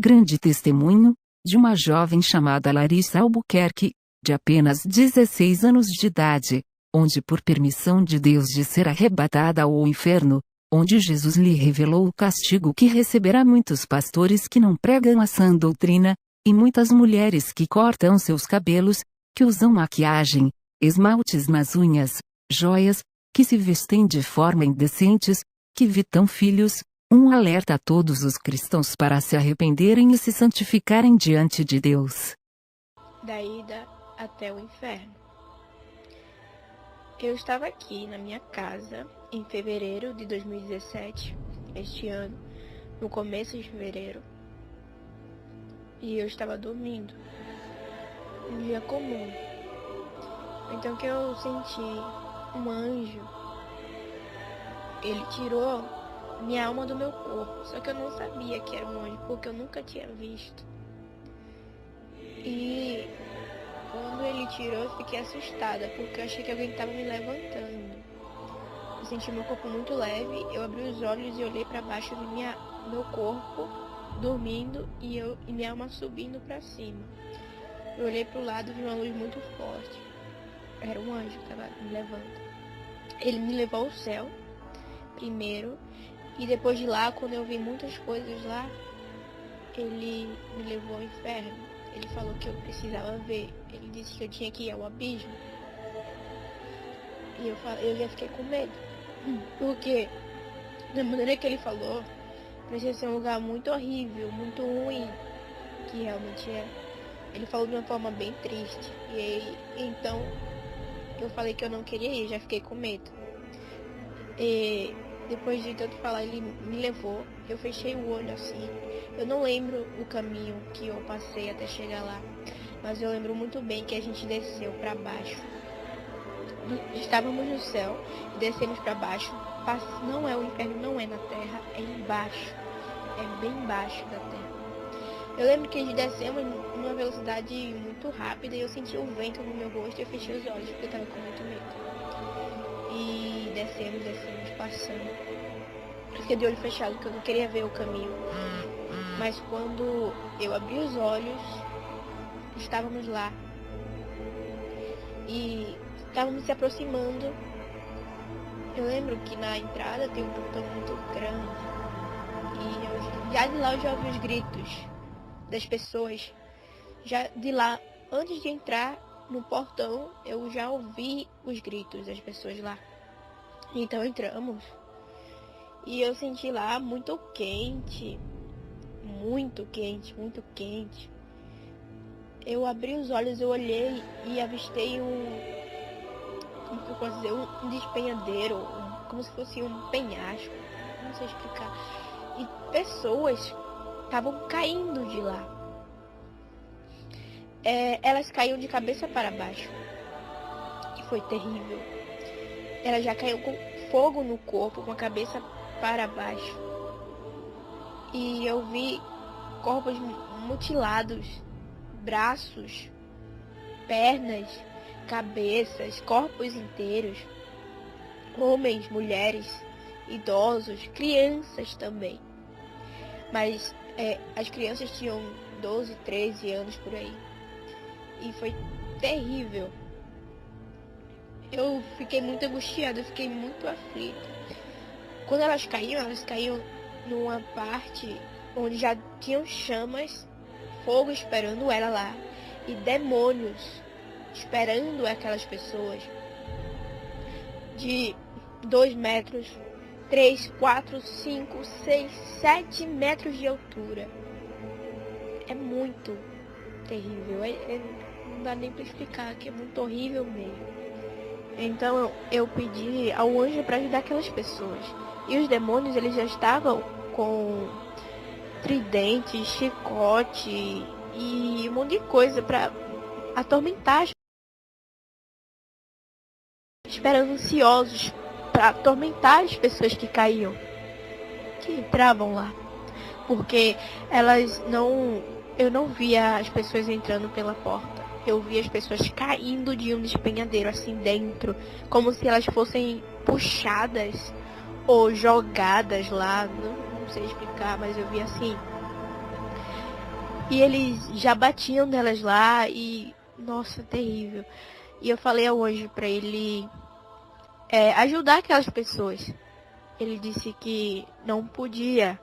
grande testemunho de uma jovem chamada Larissa Albuquerque, de apenas 16 anos de idade, onde por permissão de Deus de ser arrebatada ao inferno, onde Jesus lhe revelou o castigo que receberá muitos pastores que não pregam a sã doutrina, e muitas mulheres que cortam seus cabelos, que usam maquiagem, esmaltes nas unhas, joias, que se vestem de forma indecentes, que evitam filhos. Um alerta a todos os cristãos para se arrependerem e se santificarem diante de Deus. Da ida até o inferno. Eu estava aqui na minha casa em fevereiro de 2017, este ano, no começo de fevereiro, e eu estava dormindo, um dia comum. Então que eu senti um anjo, ele tirou minha alma do meu corpo, só que eu não sabia que era um anjo, porque eu nunca tinha visto. E quando ele tirou, eu fiquei assustada, porque eu achei que alguém estava me levantando. Eu senti meu corpo muito leve, eu abri os olhos e olhei para baixo, vi meu corpo dormindo e minha alma subindo para cima. Eu olhei para o lado e vi uma luz muito forte. Era um anjo que estava me levando. Ele me levou ao céu, primeiro, e depois de lá, quando eu vi muitas coisas lá, ele me levou ao inferno. Ele falou que eu precisava ver. Ele disse que eu tinha que ir ao abismo. E eu já fiquei com medo. Porque, da maneira que ele falou, parecia ser um lugar muito horrível, muito ruim, que realmente é. Ele falou de uma forma bem triste. E então, eu falei que eu não queria ir, já fiquei com medo. E depois de tanto falar, ele me levou. Eu fechei o olho assim. Eu não lembro o caminho que eu passei até chegar lá, mas eu lembro muito bem que a gente desceu para baixo. Estávamos no céu e descemos para baixo. Não é o inferno, não é na terra, é embaixo. É bem embaixo da terra. Eu lembro que a gente descemos numa velocidade muito rápida e eu senti o vento no meu rosto e eu fechei os olhos porque eu estava com muito medo. E descemos, passando. Eu fiquei de olho fechado porque eu não queria ver o caminho. Mas quando eu abri os olhos, estávamos lá. E estávamos se aproximando. Eu lembro que na entrada tem um portão muito grande. E já de lá eu já ouvi os gritos das pessoas. Já de lá, antes de entrar no portão, eu já ouvi os gritos das pessoas lá. Então entramos. E eu senti lá muito quente. Muito quente, muito quente. Eu abri os olhos, eu olhei e avistei como que eu posso dizer, um despenhadeiro, como se fosse um penhasco, não sei explicar. E pessoas estavam caindo de lá. Elas caíam de cabeça para baixo. E foi terrível. Elas já caíam com fogo no corpo, com a cabeça para baixo. E eu vi corpos mutilados, braços, pernas, cabeças, corpos inteiros, homens, mulheres, idosos, crianças também. Mas as crianças tinham 12, 13 anos por aí. E foi terrível. Eu fiquei muito angustiada, eu fiquei muito aflita. Quando elas caíam numa parte onde já tinham chamas, fogo esperando ela lá, e demônios esperando aquelas pessoas de 2 metros, 3, 4, 5, 6, 7 metros de altura. É muito terrível, não dá nem para explicar, que é muito horrível mesmo. Então eu pedi ao anjo para ajudar aquelas pessoas. E os demônios, eles já estavam com tridente, chicote e um monte de coisa para atormentar, esperando ansiosos para atormentar as pessoas que caíam, que entravam lá. Porque eu não via as pessoas entrando pela porta. Eu via as pessoas caindo de um despenhadeiro assim dentro, como se elas fossem puxadas ou jogadas lá, não sei explicar, mas eu vi assim. E eles já batiam nelas lá e, nossa, terrível. E eu falei ao anjo para ele ajudar aquelas pessoas. Ele disse que não podia,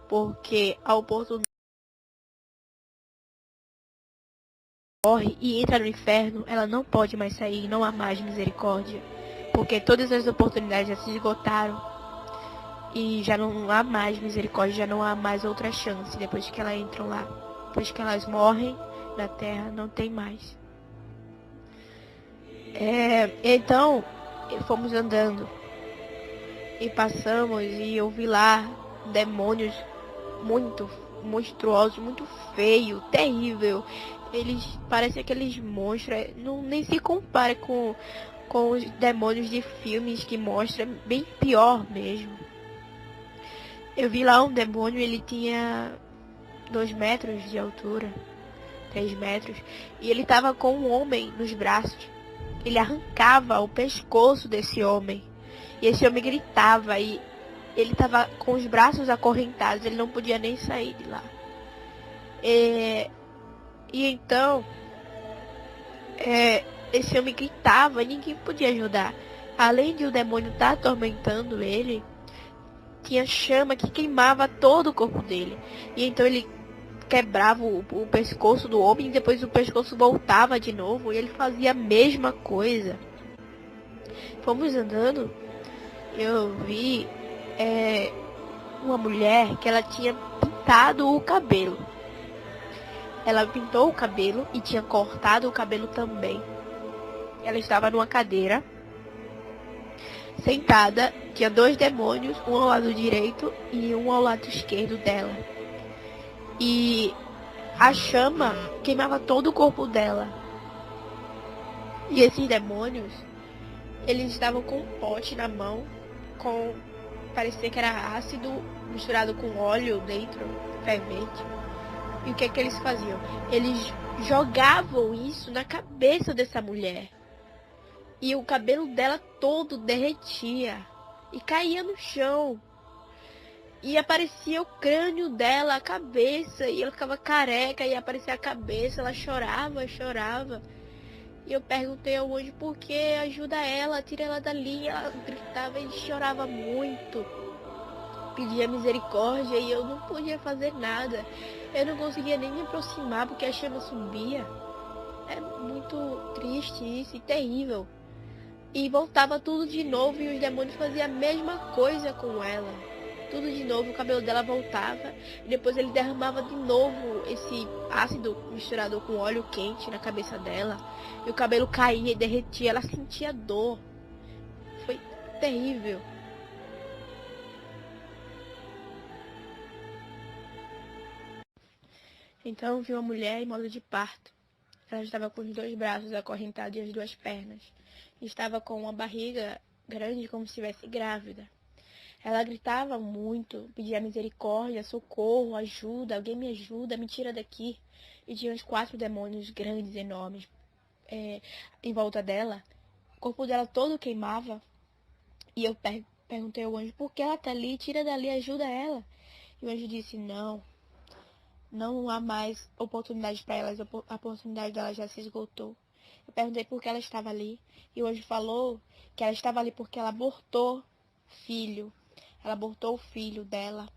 porque a oportunidade morre e entra no inferno, ela não pode mais sair, não há mais misericórdia. Porque todas as oportunidades já se esgotaram e já não há mais misericórdia, já não há mais outra chance depois que elas entram lá. Depois que elas morrem na terra, não tem mais. Então, fomos andando e passamos e eu vi lá demônios muito monstruosos, muito feio, terrível. Eles parecem aqueles monstros, não, nem se compara com os demônios de filmes que mostram, bem pior mesmo. Eu vi lá um demônio, ele tinha 2 metros de altura, 3 metros, e ele tava com um homem nos braços. Ele arrancava o pescoço desse homem. E esse homem gritava e ele tava com os braços acorrentados, ele não podia nem sair de lá. E então, esse homem gritava e ninguém podia ajudar. Além de o demônio estar atormentando ele, tinha chama que queimava todo o corpo dele. E então ele quebrava o pescoço do homem e depois o pescoço voltava de novo e ele fazia a mesma coisa. Fomos andando, eu vi uma mulher que ela tinha pintado o cabelo. Ela pintou o cabelo e tinha cortado o cabelo também. Ela estava numa cadeira, sentada, tinha 2 demônios, um ao lado direito e um ao lado esquerdo dela. E a chama queimava todo o corpo dela. E esses demônios, eles estavam com um pote na mão, parecia que era ácido misturado com óleo dentro, fervente. E o que é que eles faziam? Eles jogavam isso na cabeça dessa mulher. E o cabelo dela todo derretia e caía no chão. E aparecia o crânio dela, a cabeça, e ela ficava careca e aparecia a cabeça, ela chorava, chorava. E eu perguntei ao anjo por que, ajuda ela, tira ela dali. Ela gritava e chorava muito. Pedia misericórdia e eu não podia fazer nada. Eu não conseguia nem me aproximar porque a chama subia. É muito triste isso e terrível. E voltava tudo de novo e os demônios faziam a mesma coisa com ela. Tudo de novo, o cabelo dela voltava e depois ele derramava de novo esse ácido misturado com óleo quente na cabeça dela. E o cabelo caía e derretia, ela sentia dor. Foi terrível. Então vi uma mulher em modo de parto. Ela estava com os 2 braços acorrentados e as 2 pernas. Estava com uma barriga grande como se estivesse grávida. Ela gritava muito, pedia misericórdia, socorro, ajuda, alguém me ajuda, me tira daqui. E tinha uns 4 demônios grandes, enormes, em volta dela. O corpo dela todo queimava. E eu perguntei ao anjo, por que ela tá ali? Tira dali, ajuda ela. E o anjo disse, não há mais oportunidade para elas, a oportunidade dela já se esgotou. Eu perguntei por que ela estava ali. E o anjo falou que ela estava ali porque ela abortou filho. Ela abortou o filho dela.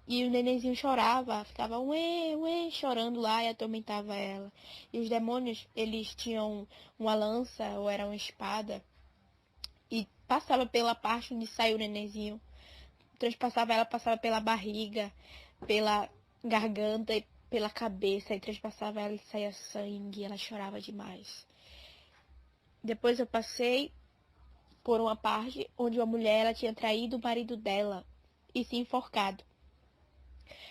E o nenenzinho chorava, ficava uê, uê, chorando lá e atormentava ela. E os demônios, eles tinham uma lança ou era uma espada e passava pela parte onde saiu o nenenzinho. Transpassava ela, passava pela barriga, pela garganta e pela cabeça. E transpassava ela e saía sangue. Ela chorava demais. Depois eu passei por uma parte onde uma mulher ela tinha traído o marido dela e se enforcado.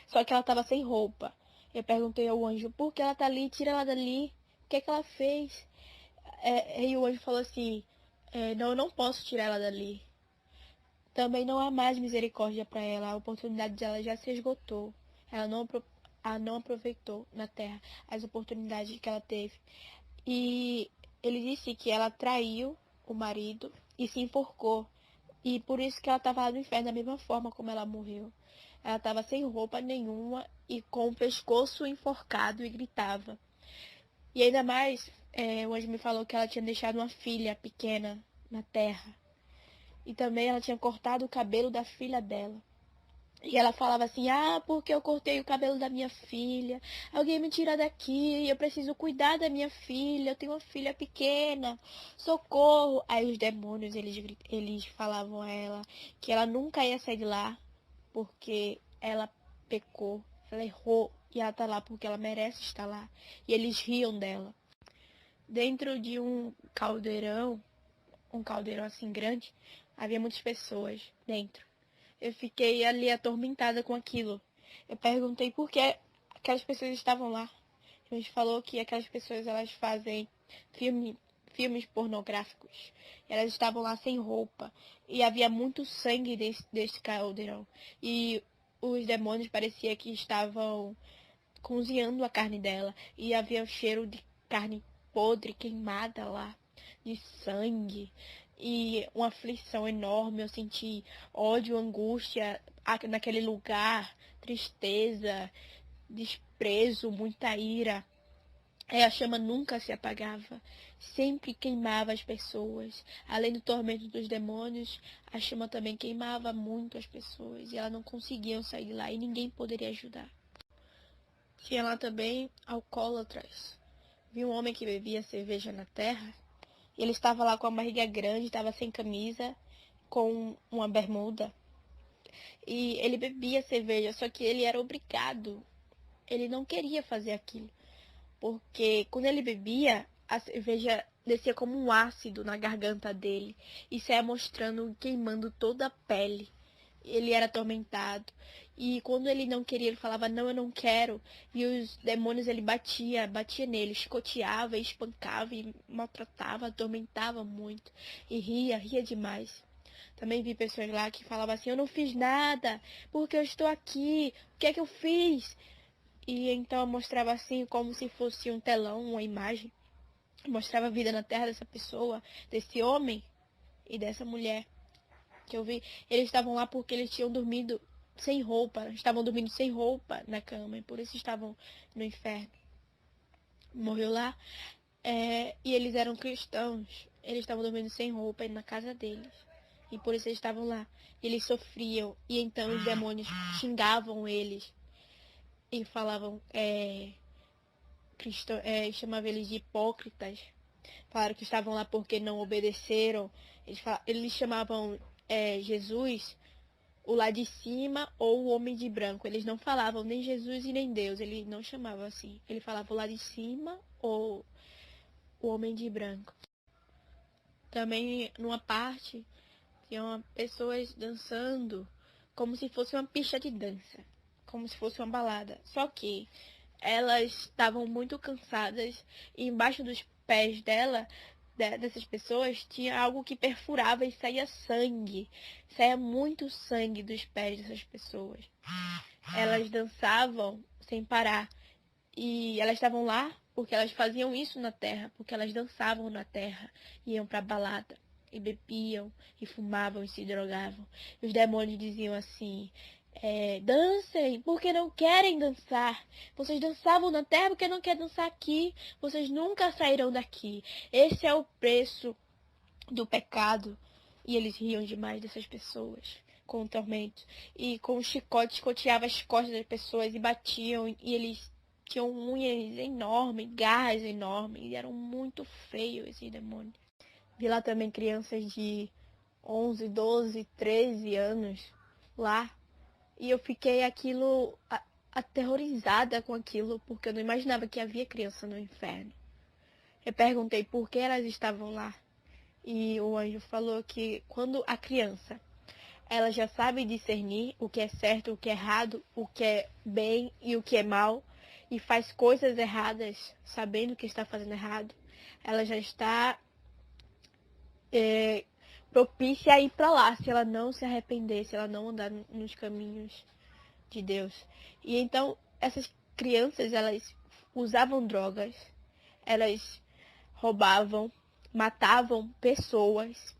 Só que ela estava sem roupa. Eu perguntei ao anjo, por que ela tá ali? Tira ela dali. O que é que ela fez? E o anjo falou assim, não, eu não posso tirar ela dali. Também não há mais misericórdia para ela. A oportunidade dela já se esgotou. Ela não aproveitou na terra as oportunidades que ela teve. E ele disse que ela traiu o marido e se enforcou. E por isso que ela estava lá no inferno, da mesma forma como ela morreu. Ela estava sem roupa nenhuma e com o pescoço enforcado e gritava. E ainda mais, o anjo me falou que ela tinha deixado uma filha pequena na terra. E também ela tinha cortado o cabelo da filha dela. E ela falava assim, porque eu cortei o cabelo da minha filha, alguém me tira daqui, eu preciso cuidar da minha filha, eu tenho uma filha pequena, socorro. Aí os demônios, eles falavam a ela que ela nunca ia sair de lá, porque ela pecou, ela errou, e ela tá lá porque ela merece estar lá. E eles riam dela. Dentro de um caldeirão assim grande, havia muitas pessoas dentro. Eu fiquei ali atormentada com aquilo. Eu perguntei por que aquelas pessoas estavam lá. A gente falou que aquelas pessoas elas fazem filmes pornográficos. Elas estavam lá sem roupa. E havia muito sangue desse caldeirão. E os demônios parecia que estavam cozinhando a carne dela. E havia o cheiro de carne podre, queimada lá, de sangue. E uma aflição enorme, eu senti ódio, angústia naquele lugar, tristeza, desprezo, muita ira. A chama nunca se apagava, sempre queimava as pessoas. Além do tormento dos demônios, a chama também queimava muito as pessoas e elas não conseguiam sair de lá e ninguém poderia ajudar. Tinha lá também alcoólatras. Vi um homem que bebia cerveja na terra. E ele estava lá com a barriga grande, estava sem camisa, com uma bermuda. E ele bebia cerveja, só que ele era obrigado. Ele não queria fazer aquilo. Porque quando ele bebia, a cerveja descia como um ácido na garganta dele. E saia mostrando, queimando toda a pele. Ele era atormentado. E quando ele não queria, ele falava, não, eu não quero. E os demônios, ele batia nele, chicoteava, espancava e maltratava, atormentava muito. E ria demais. Também vi pessoas lá que falavam assim, eu não fiz nada, porque eu estou aqui, o que é que eu fiz? E então eu mostrava assim, como se fosse um telão, uma imagem. Mostrava a vida na terra dessa pessoa, desse homem e dessa mulher que eu vi. Eles estavam lá porque eles tinham dormido sem roupa, estavam dormindo sem roupa na cama, e por isso estavam no inferno. Morreu lá, e eles eram cristãos, eles estavam dormindo sem roupa na casa deles, e por isso eles estavam lá. Eles sofriam, e então os demônios xingavam eles, e falavam, chamavam eles de hipócritas. Falaram que estavam lá porque não obedeceram. Eles chamavam Jesus o lá de cima ou o homem de branco. Eles não falavam nem Jesus e nem Deus. Ele não chamava assim. Ele falava o lá de cima ou o homem de branco. Também, numa parte, tinham pessoas dançando como se fosse uma pista de dança. Como se fosse uma balada. Só que elas estavam muito cansadas e embaixo dos pés dessas pessoas, tinha algo que perfurava e saía sangue. Saía muito sangue dos pés dessas pessoas. Elas dançavam sem parar. E elas estavam lá porque elas faziam isso na terra, porque elas dançavam na terra, iam pra balada, e bebiam, e fumavam, e se drogavam. E os demônios diziam assim, dancem, porque não querem dançar. Vocês dançavam na terra porque não querem dançar aqui. Vocês nunca sairão daqui. Esse é o preço do pecado. E eles riam demais dessas pessoas, com o tormento. E com o chicote, chicoteavam as costas das pessoas e batiam. E eles tinham unhas enormes, garras enormes. E eram muito feios esses demônios. Vi lá também crianças de 11, 12, 13 anos lá. E eu fiquei aterrorizada com aquilo, porque eu não imaginava que havia criança no inferno. Eu perguntei por que elas estavam lá. E o anjo falou que quando a criança, ela já sabe discernir o que é certo, o que é errado, o que é bem e o que é mal, e faz coisas erradas, sabendo que está fazendo errado, ela já está propícia a ir para lá, se ela não se arrepender, se ela não andar nos caminhos de Deus. E então, essas crianças, elas usavam drogas, elas roubavam, matavam pessoas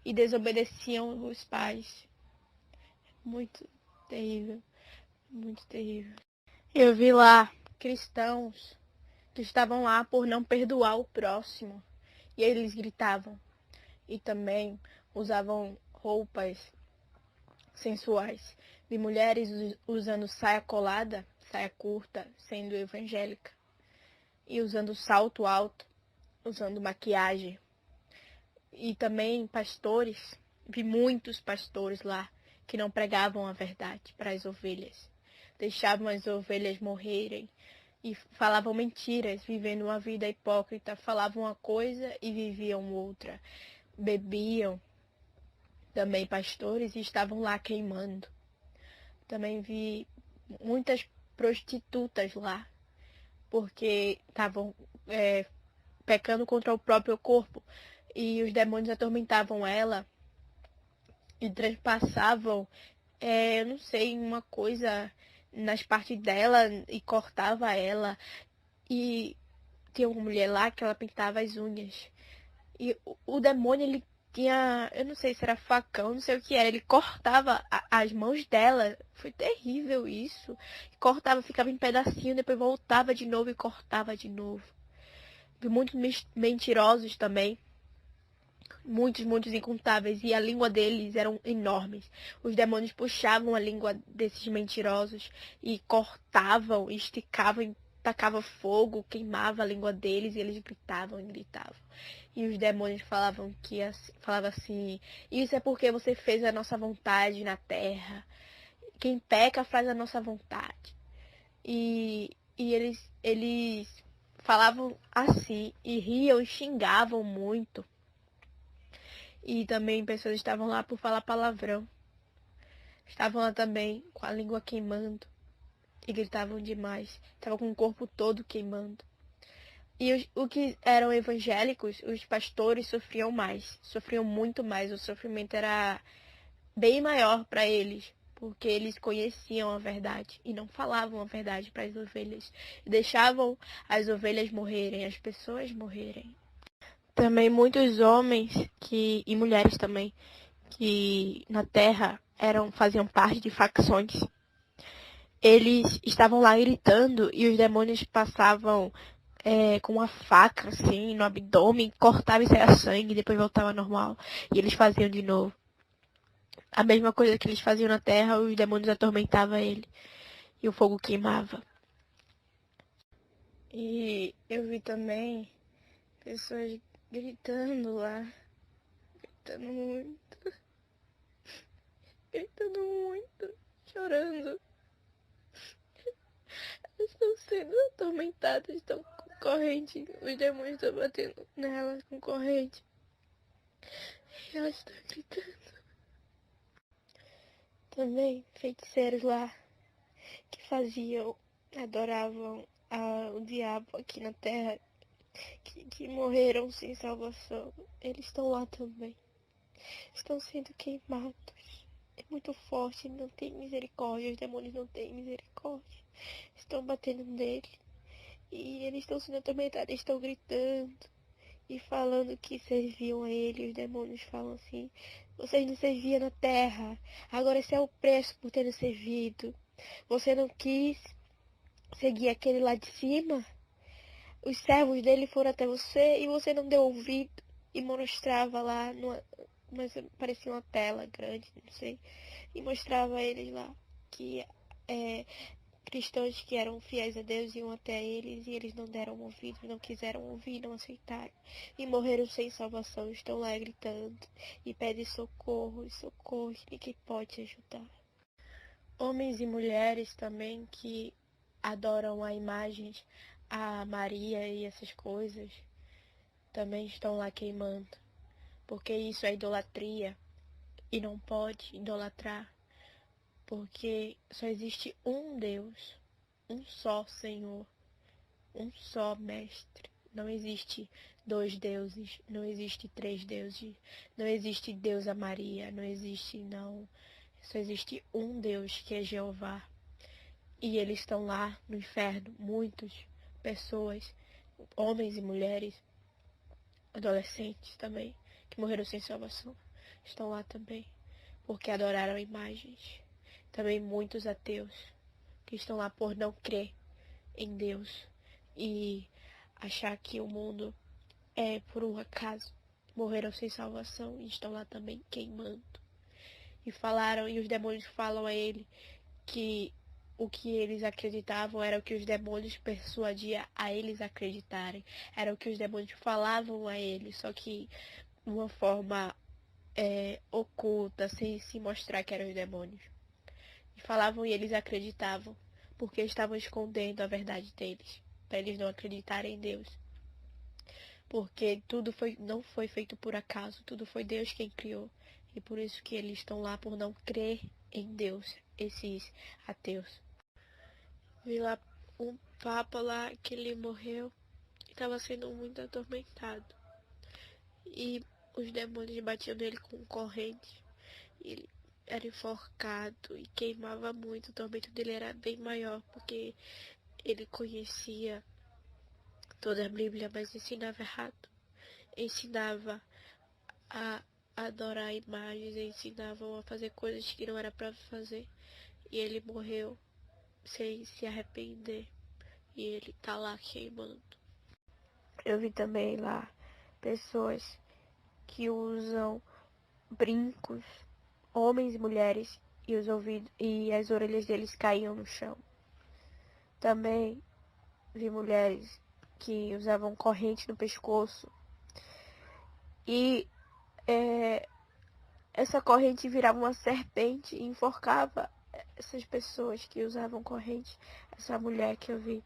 e desobedeciam os pais. Muito terrível, muito terrível. Eu vi lá cristãos que estavam lá por não perdoar o próximo. E eles gritavam. E também usavam roupas sensuais. Vi mulheres usando saia colada, saia curta, sendo evangélica. E usando salto alto, usando maquiagem. E também pastores. Vi muitos pastores lá que não pregavam a verdade para as ovelhas. Deixavam as ovelhas morrerem e falavam mentiras, vivendo uma vida hipócrita. Falavam uma coisa e viviam outra. Bebiam, também pastores, e estavam lá queimando. Também vi muitas prostitutas lá, porque estavam pecando contra o próprio corpo. E os demônios atormentavam ela e transpassavam, eu não sei, uma coisa nas partes dela e cortava ela. E tinha uma mulher lá que ela pintava as unhas. E o demônio, ele tinha, eu não sei se era facão, não sei o que era, ele cortava as mãos dela. Foi terrível isso. Cortava, ficava em pedacinho, depois voltava de novo e cortava de novo. Vi muitos mentirosos também. Muitos incontáveis. E a língua deles eram enormes. Os demônios puxavam a língua desses mentirosos e cortavam, esticavam e tacava fogo, queimava a língua deles e eles gritavam e gritavam. E os demônios falavam assim, isso é porque você fez a nossa vontade na terra. Quem peca faz a nossa vontade. E eles falavam assim e riam e xingavam muito. E também pessoas estavam lá por falar palavrão. Estavam lá também com a língua queimando. E gritavam demais. Estavam com o corpo todo queimando. E os que eram evangélicos, os pastores sofriam mais. Sofriam muito mais. O sofrimento era bem maior para eles. Porque eles conheciam a verdade. E não falavam a verdade para as ovelhas. E deixavam as ovelhas morrerem, as pessoas morrerem. Também muitos homens e mulheres também, que na terra faziam parte de facções. Eles estavam lá gritando e os demônios passavam com uma faca assim no abdômen, cortava e saia sangue, depois voltava ao normal. E eles faziam de novo. A mesma coisa que eles faziam na terra, os demônios atormentavam ele. E o fogo queimava. E eu vi também pessoas gritando lá. Gritando muito. Gritando muito. Chorando. Estão sendo atormentadas, estão com corrente. Os demônios estão batendo nelas com corrente. E elas estão gritando. Também feiticeiros lá que adoravam o diabo aqui na terra, que morreram sem salvação. Eles estão lá também. Estão sendo queimados. É muito forte, não tem misericórdia. Os demônios não têm misericórdia. Estão batendo nele. E eles estão sendo atormentados, estão gritando e falando que serviam a ele. Os demônios falam assim: vocês não serviam na terra, agora esse é o preço por ter servido. Você não quis seguir aquele lá de cima? Os servos dele foram até você e você não deu ouvido. E mostrava lá, mas parecia uma tela grande, não sei. E mostrava eles lá que cristãos que eram fiéis a Deus iam até eles e eles não deram ouvido, não quiseram ouvir, não aceitaram. E morreram sem salvação, estão lá gritando e pedem socorro, socorro, ninguém pode ajudar. Homens e mulheres também que adoram a imagens, a Maria e essas coisas, também estão lá queimando. Porque isso é idolatria e não pode idolatrar. Porque só existe um Deus, um só Senhor, um só Mestre. Não existe dois deuses, não existe três deuses, não existe Deus a Maria, não existe, não. Só existe um Deus, que é Jeová. E eles estão lá no inferno, muitas pessoas, homens e mulheres, adolescentes também, que morreram sem salvação, estão lá também, porque adoraram imagens. Também muitos ateus que estão lá por não crer em Deus e achar que o mundo é por um acaso. Morreram sem salvação e estão lá também queimando. E os demônios falam a ele que o que eles acreditavam era o que os demônios persuadiam a eles acreditarem. Era o que os demônios falavam a eles, só que de uma forma oculta, sem se mostrar que eram os demônios. E falavam e eles acreditavam, porque estavam escondendo a verdade deles, para eles não acreditarem em Deus. Porque não foi feito por acaso, tudo foi Deus quem criou. E por isso que eles estão lá por não crer em Deus, esses ateus. Vi lá um papa lá que ele morreu e estava sendo muito atormentado. E os demônios batiam nele com correntes. Ele era enforcado e queimava muito. O tormento dele era bem maior, porque ele conhecia toda a Bíblia, mas ensinava errado. Ensinava a adorar imagens, ensinavam a fazer coisas que não era para fazer. E ele morreu sem se arrepender. E ele tá lá queimando. Eu vi também lá pessoas que usam brincos, homens e mulheres, e os ouvidos e as orelhas deles caíam no chão. Também vi mulheres que usavam corrente no pescoço e essa corrente virava uma serpente e enforcava essas pessoas que usavam corrente, essa mulher que eu vi.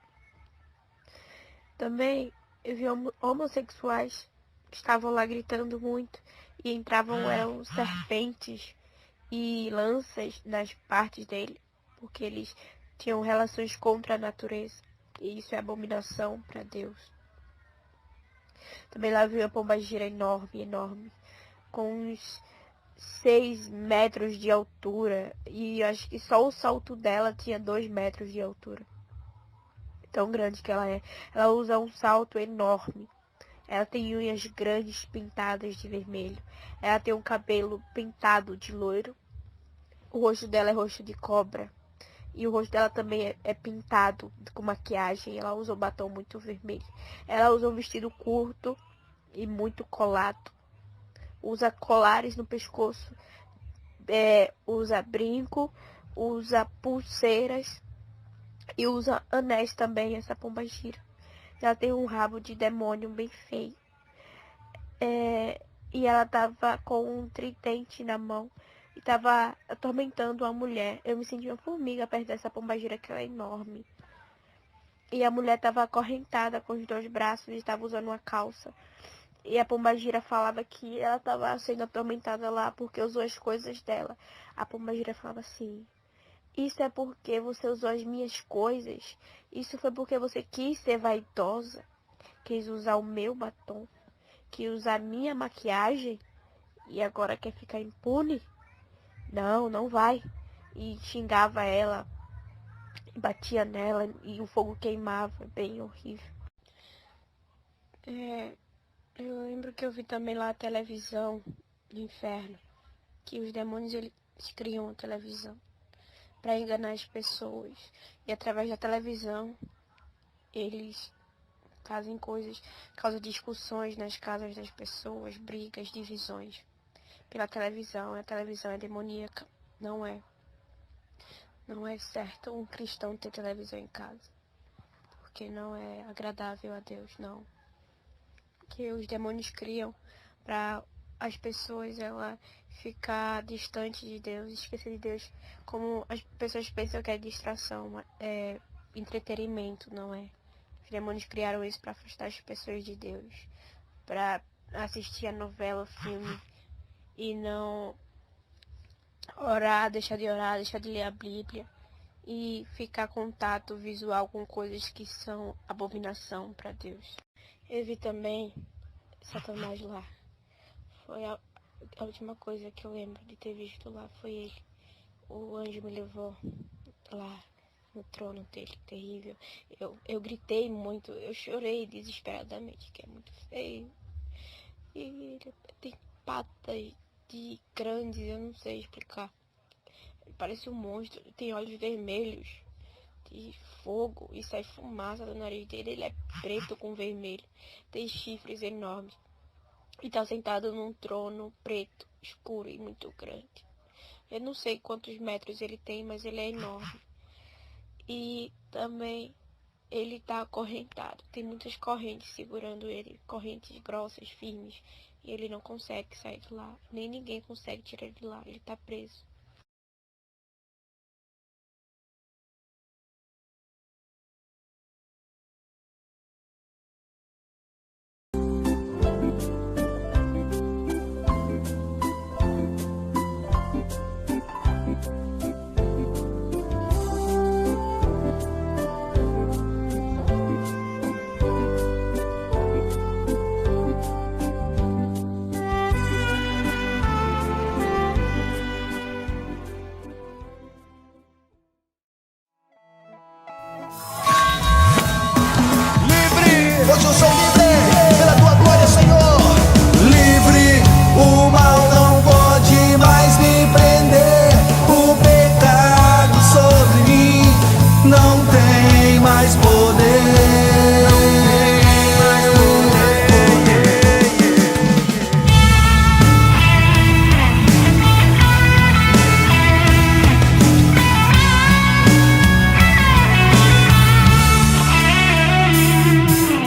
Também eu vi homossexuais que estavam lá gritando muito e eram serpentes e lanças nas partes dele, porque eles tinham relações contra a natureza. E isso é abominação para Deus. Também lá vi uma pombagira enorme, enorme, com uns 6 metros de altura. E acho que só o salto dela tinha 2 metros de altura. Tão grande que ela é. Ela usa um salto enorme. Ela tem unhas grandes pintadas de vermelho. Ela tem um cabelo pintado de loiro. O rosto dela é rosto de cobra. E o rosto dela também é pintado com maquiagem. Ela usa um batom muito vermelho. Ela usa um vestido curto e muito colado. Usa colares no pescoço. Usa brinco. Usa pulseiras. E usa anéis também, essa pombagira. Ela tem um rabo de demônio bem feio. E ela tava com um tridente na mão. E tava atormentando uma mulher. Eu me senti uma formiga perto dessa pombagira, que ela é enorme. E a mulher tava acorrentada com os 2 braços e estava usando uma calça. E a pombagira falava que ela tava sendo atormentada lá porque usou as coisas dela. A pombagira falava assim: isso é porque você usou as minhas coisas. Isso foi porque você quis ser vaidosa. Quis usar o meu batom. Quis usar a minha maquiagem. E agora quer ficar impune? Não, não vai. E xingava ela. E batia nela. E o fogo queimava. Bem horrível. Eu lembro que eu vi também lá a televisão do inferno. Que os demônios eles criam a televisão para enganar as pessoas. E através da televisão, eles fazem coisas, causam discussões nas casas das pessoas, brigas, divisões. Pela televisão, a televisão é demoníaca. Não é. Não é certo um cristão ter televisão em casa. Porque não é agradável a Deus, não. Que os demônios criam para as pessoas ela ficar distante de Deus, esquecer de Deus, como as pessoas pensam que é distração, é entretenimento, não é? Os demônios criaram isso para afastar as pessoas de Deus, para assistir a novela, o filme e não orar, deixar de ler a Bíblia e ficar contato visual com coisas que são abominação para Deus. Eu vi também Satanás lá. Foi a última coisa que eu lembro de ter visto lá, foi ele. O anjo me levou lá no trono dele, terrível. Eu gritei muito, eu chorei desesperadamente, que é muito feio. E ele tem patas de grandes, eu não sei explicar. Ele parece um monstro, tem olhos vermelhos de fogo e sai fumaça do nariz dele. Ele é preto com vermelho, tem chifres enormes e tá sentado num trono preto, escuro e muito grande. Eu não sei quantos metros ele tem, mas ele é enorme. E também ele tá acorrentado. Tem muitas correntes segurando ele, correntes grossas, firmes. E ele não consegue sair de lá. Nem ninguém consegue tirar ele de lá. Ele tá preso. Hoje eu sou livre pela tua glória, Senhor. Livre, o mal não pode mais me prender. O pecado sobre mim não tem mais poder.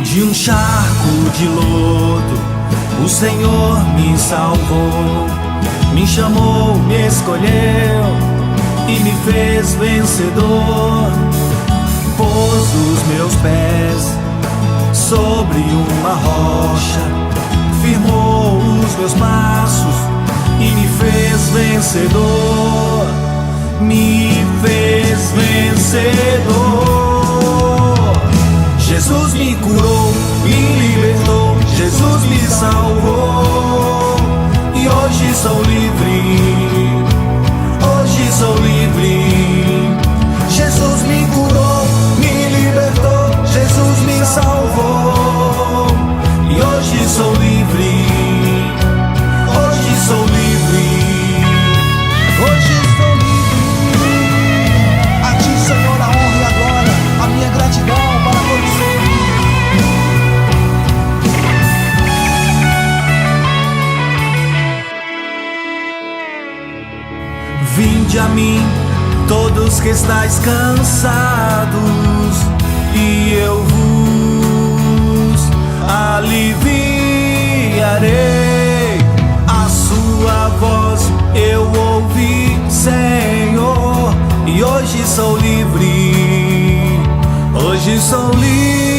De um charco de lodo, o Senhor me salvou, me chamou, me escolheu e me fez vencedor. Pôs os meus pés sobre uma rocha, firmou os meus passos e me fez vencedor, me fez vencedor. Jesus me curou, me libertou, Jesus me salvou. E hoje sou livre, hoje sou livre. Jesus me curou, me libertou, Jesus me salvou. E hoje sou livre, hoje sou livre, hoje sou livre. A ti, Senhor, a honra e a glória, a minha gratidão para todos eles. Vinde a mim, todos que estáis cansados, e eu vos aliviarei. A sua voz eu ouvi, Senhor, e hoje sou livre, hoje sou livre.